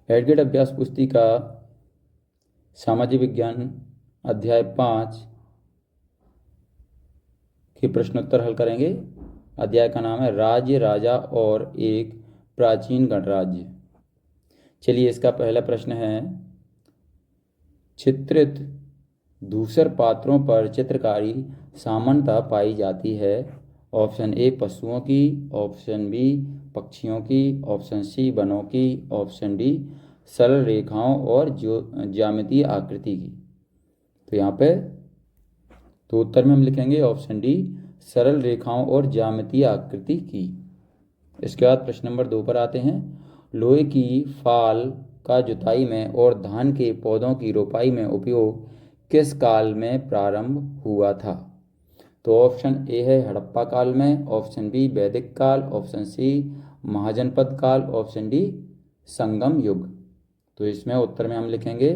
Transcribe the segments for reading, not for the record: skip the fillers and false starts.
एडगेट अभ्यास पुस्तिका सामाजिक विज्ञान अध्याय 5 के प्रश्नोत्तर हल करेंगे। अध्याय का नाम है राज्य, राजा और एक प्राचीन गणराज्य। चलिए, इसका पहला प्रश्न है, चित्रित धूसर पात्रों पर चित्रकारी सामान्यतः पाई जाती है। ऑप्शन ए पशुओं की, ऑप्शन बी पक्षियों की, ऑप्शन सी वनों की, ऑप्शन डी सरल रेखाओं और ज्यामितीय आकृति की। तो यहाँ पे तो उत्तर में हम लिखेंगे ऑप्शन डी सरल रेखाओं और ज्यामितीय आकृति की। इसके बाद प्रश्न नंबर 2 पर आते हैं। लोहे की फाल का जुताई में और धान के पौधों की रोपाई में उपयोग किस काल में प्रारंभ हुआ था? तो ऑप्शन ए है हड़प्पा काल में, ऑप्शन बी वैदिक काल, ऑप्शन सी महाजनपद काल, ऑप्शन डी संगम युग। तो इसमें उत्तर में हम लिखेंगे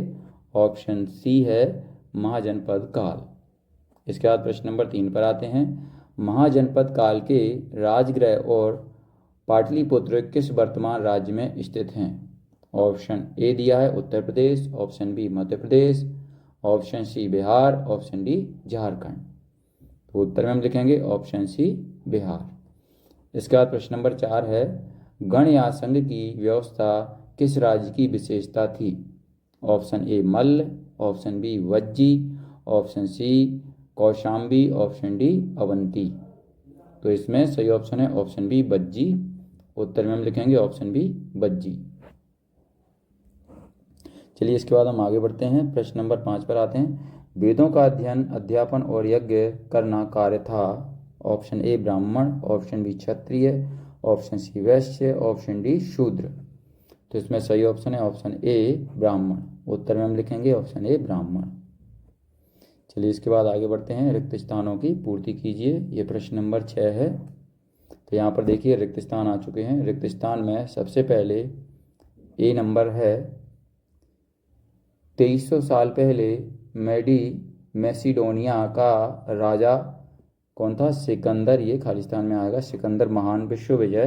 ऑप्शन सी है महाजनपद काल। इसके बाद प्रश्न नंबर 3 पर आते हैं। महाजनपद काल के राजगृह और पाटलिपुत्र किस वर्तमान राज्य में स्थित हैं? ऑप्शन ए दिया है Uttar Pradesh, option B Madhya Pradesh, option C Bihar, option D Jharkhand. तो उत्तर में हम लिखेंगे ऑप्शन सी बिहार। इसके बाद प्रश्न नंबर 4 है, गण या संघ की व्यवस्था किस राज्य की विशेषता थी? Option A Malla, option B Vajji, option C Kaushambi, option D Avanti. तो इसमें सही ऑप्शन है ऑप्शन बी वज्जी। उत्तर में हम लिखेंगे ऑप्शन बी वज्जी। चलिए, इसके बाद हम आगे बढ़ते हैं। प्रश्न नंबर 5 पर आते हैं। वेदों का अध्ययन, अध्यापन और यज्ञ करना कार्य था। ऑप्शन ए ब्राह्मण, ऑप्शन बी क्षत्रिय, ऑप्शन सी वैश्य, ऑप्शन डी शूद्र। तो इसमें सही ऑप्शन है ऑप्शन ए ब्राह्मण। उत्तर में हम लिखेंगे ऑप्शन ए ब्राह्मण। चलिए, इसके बाद आगे बढ़ते हैं। रिक्त स्थानों की पूर्ति कीजिए। ये प्रश्न नंबर 6 है। तो यहाँ पर देखिए रिक्त स्थान आ चुके हैं। रिक्त स्थान में सबसे पहले ए नंबर है, 2300 साल पहले मैसिडोनिया का राजा कौन था? सिकंदर। ये खालिस्तान में आएगा। सिकंदर महान विश्व विजय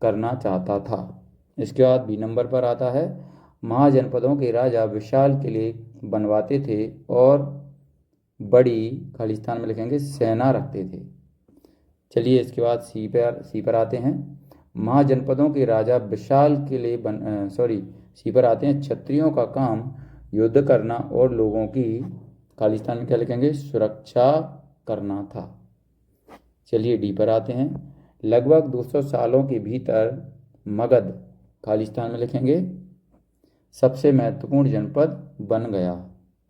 करना चाहता था। इसके बाद बी नंबर पर आता है, महाजनपदों के राजा विशाल किले बनवाते थे और बड़ी, खालिस्तान में लिखेंगे, सेना रखते थे। चलिए, इसके बाद सी पर आते हैं। महाजनपदों के राजा विशाल किले सी पर आते हैं, क्षत्रियों का काम युद्ध करना और लोगों की, खालिस्तान में क्या लिखेंगे, सुरक्षा करना था। चलिए, डी पर आते हैं। लगभग 200 सालों के भीतर मगध, खालिस्तान में लिखेंगे, सबसे महत्वपूर्ण जनपद बन गया।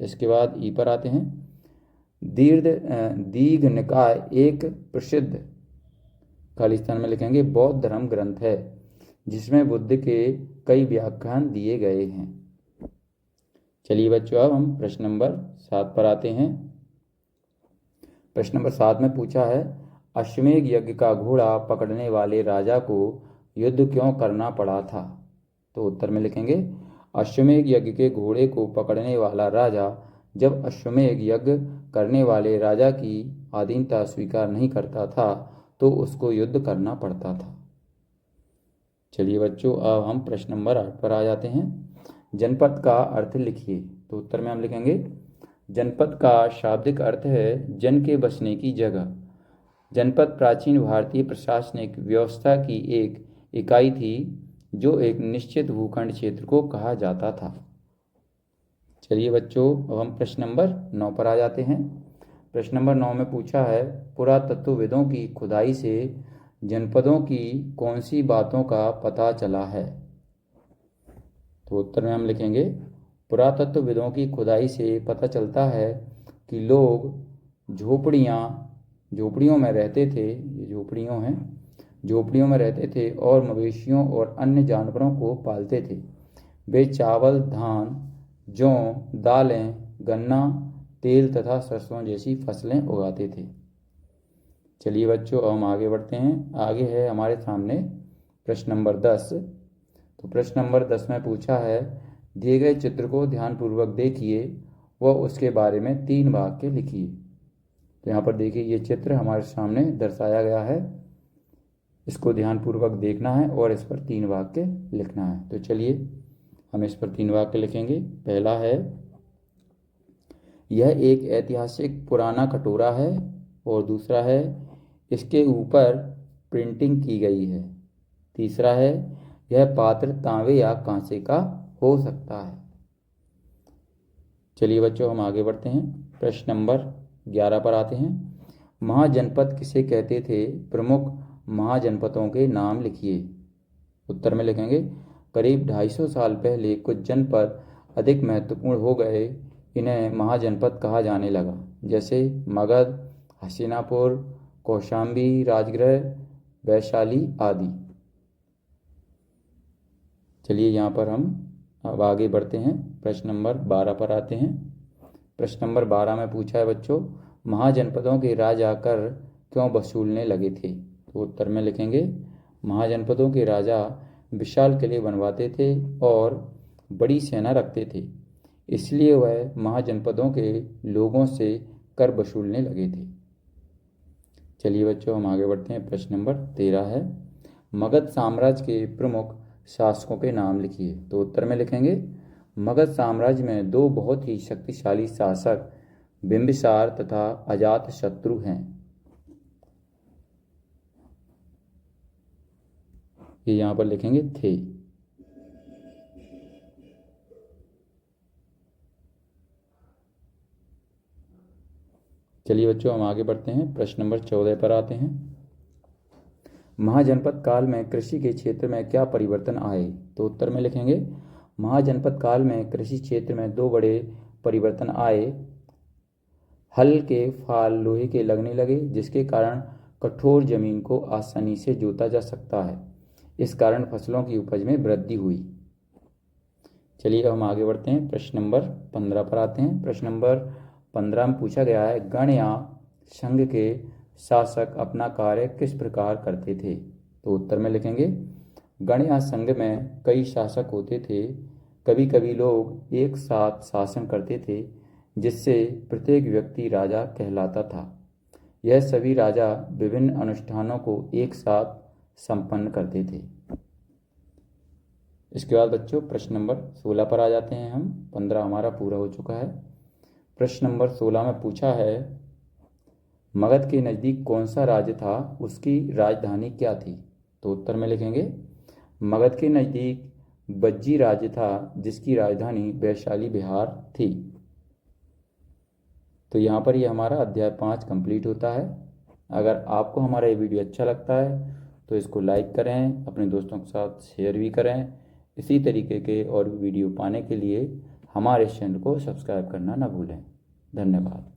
इसके बाद ई पर आते हैं। दीर्घ निकाय एक प्रसिद्ध, खालिस्तान में लिखेंगे, बौद्ध धर्म ग्रंथ है जिसमें बुद्ध के कई व्याख्यान दिए गए हैं। चलिए बच्चों, अब हम प्रश्न नंबर 7 पर आते हैं। प्रश्न नंबर 7 में पूछा है, अश्वमेध यज्ञ का घोड़ा पकड़ने वाले राजा को युद्ध क्यों करना पड़ा था? तो उत्तर में लिखेंगे, अश्वमेध यज्ञ के घोड़े को पकड़ने वाला राजा जब अश्वमेध यज्ञ करने वाले राजा की अधीनता स्वीकार नहीं करता था तो उसको युद्ध करना पड़ता था। चलिए बच्चों, अब हम प्रश्न नंबर 8 पर आ जाते हैं। जनपद का अर्थ लिखिए। तो उत्तर में हम लिखेंगे, जनपद का शाब्दिक अर्थ है जन के बसने की जगह। जनपद प्राचीन भारतीय प्रशासनिक व्यवस्था की एक इकाई थी जो एक निश्चित भूखंड क्षेत्र को कहा जाता था। चलिए बच्चों, अब हम प्रश्न नंबर 9 पर आ जाते हैं। प्रश्न नंबर 9 में पूछा है, पुरातत्वविदों की खुदाई से जनपदों की कौन सी बातों का पता चला है? तो उत्तर में हम लिखेंगे, पुरातत्वविदों की खुदाई से पता चलता है कि लोग झोपड़ियों में रहते थे। ये झोपड़ियों में रहते थे और मवेशियों और अन्य जानवरों को पालते थे। वे चावल, धान, जौ, दालें, गन्ना, तेल तथा सरसों जैसी फसलें उगाते थे। चलिए बच्चों, अब हम आगे बढ़ते हैं। आगे है हमारे सामने प्रश्न नंबर 10। तो प्रश्न नंबर 10 में पूछा है, दिए गए चित्र को ध्यानपूर्वक देखिए व उसके बारे में 3 वाक्य लिखिए। तो यहाँ पर देखिए, ये चित्र हमारे सामने दर्शाया गया है। इसको ध्यानपूर्वक देखना है और इस पर 3 वाक्य लिखना है। तो चलिए हम इस पर 3 वाक्य लिखेंगे। पहला है, यह एक ऐतिहासिक पुराना कटोरा है, और दूसरा है, इसके ऊपर प्रिंटिंग की गई है। तीसरा है, यह पात्र तांबे या कांसे का हो सकता है। चलिए बच्चों, हम आगे बढ़ते हैं। प्रश्न नंबर 11 पर आते हैं। महाजनपद किसे कहते थे? प्रमुख महाजनपदों के नाम लिखिए। उत्तर में लिखेंगे, करीब 250 साल पहले कुछ जनपद अधिक महत्वपूर्ण हो गए, इन्हें महाजनपद कहा जाने लगा, जैसे मगध, हस्तिनापुर, कौशाम्बी, राजगृह, वैशाली आदि। चलिए यहाँ पर हम अब आगे बढ़ते हैं। प्रश्न नंबर 12 पर आते हैं। प्रश्न नंबर 12 में पूछा है बच्चों, महाजनपदों के राजा कर क्यों वसूलने लगे थे? तो उत्तर में लिखेंगे, महाजनपदों के राजा विशाल किले बनवाते थे और बड़ी सेना रखते थे, इसलिए वह महाजनपदों के लोगों से कर वसूलने लगे थे। चलिए बच्चों, हम आगे बढ़ते हैं। प्रश्न नंबर 13 है, मगध साम्राज्य के प्रमुख शासकों के नाम लिखिए। तो उत्तर में लिखेंगे, मगध साम्राज्य में 2 बहुत ही शक्तिशाली शासक बिंबिसार तथा अजातशत्रु हैं। ये यहाँ पर लिखेंगे थे। चलिए बच्चों, हम आगे बढ़ते हैं। प्रश्न नंबर 14 पर आते हैं। महाजनपद काल में कृषि के क्षेत्र में क्या परिवर्तन आए? तो उत्तर में लिखेंगे, महाजनपद काल में कृषि क्षेत्र में 2 बड़े परिवर्तन आए। हल के फाल लोहे के लगने लगे, जिसके कारण कठोर जमीन को आसानी से जोता जा सकता है। इस कारण फसलों की उपज में वृद्धि हुई। चलिए अब हम आगे बढ़ते हैं। प्रश्न नंबर 15 पर आते हैं। प्रश्न नंबर 15 में पूछा गया है, गण या संघ के शासक अपना कार्य किस प्रकार करते थे? तो उत्तर में लिखेंगे, गण या संघ में कई शासक होते थे। कभी कभी लोग एक साथ शासन करते थे, जिससे प्रत्येक व्यक्ति राजा कहलाता था। यह सभी राजा विभिन्न अनुष्ठानों को एक साथ संपन्न करते थे। इसके बाद बच्चों प्रश्न नंबर 16 पर आ जाते हैं हम। 15 हमारा पूरा हो चुका है। प्रश्न नंबर 16 में पूछा है, मगध के नज़दीक कौन सा राज्य था, उसकी राजधानी क्या थी? तो उत्तर में लिखेंगे, मगध के नज़दीक बज्जी राज्य था, जिसकी राजधानी वैशाली बिहार थी। तो यहाँ पर ये हमारा अध्याय 5 कंप्लीट होता है। अगर आपको हमारा ये वीडियो अच्छा लगता है तो इसको लाइक करें, अपने दोस्तों के साथ शेयर भी करें। इसी तरीके के और भी वीडियो पाने के लिए हमारे चैनल को सब्सक्राइब करना ना भूलें। धन्यवाद।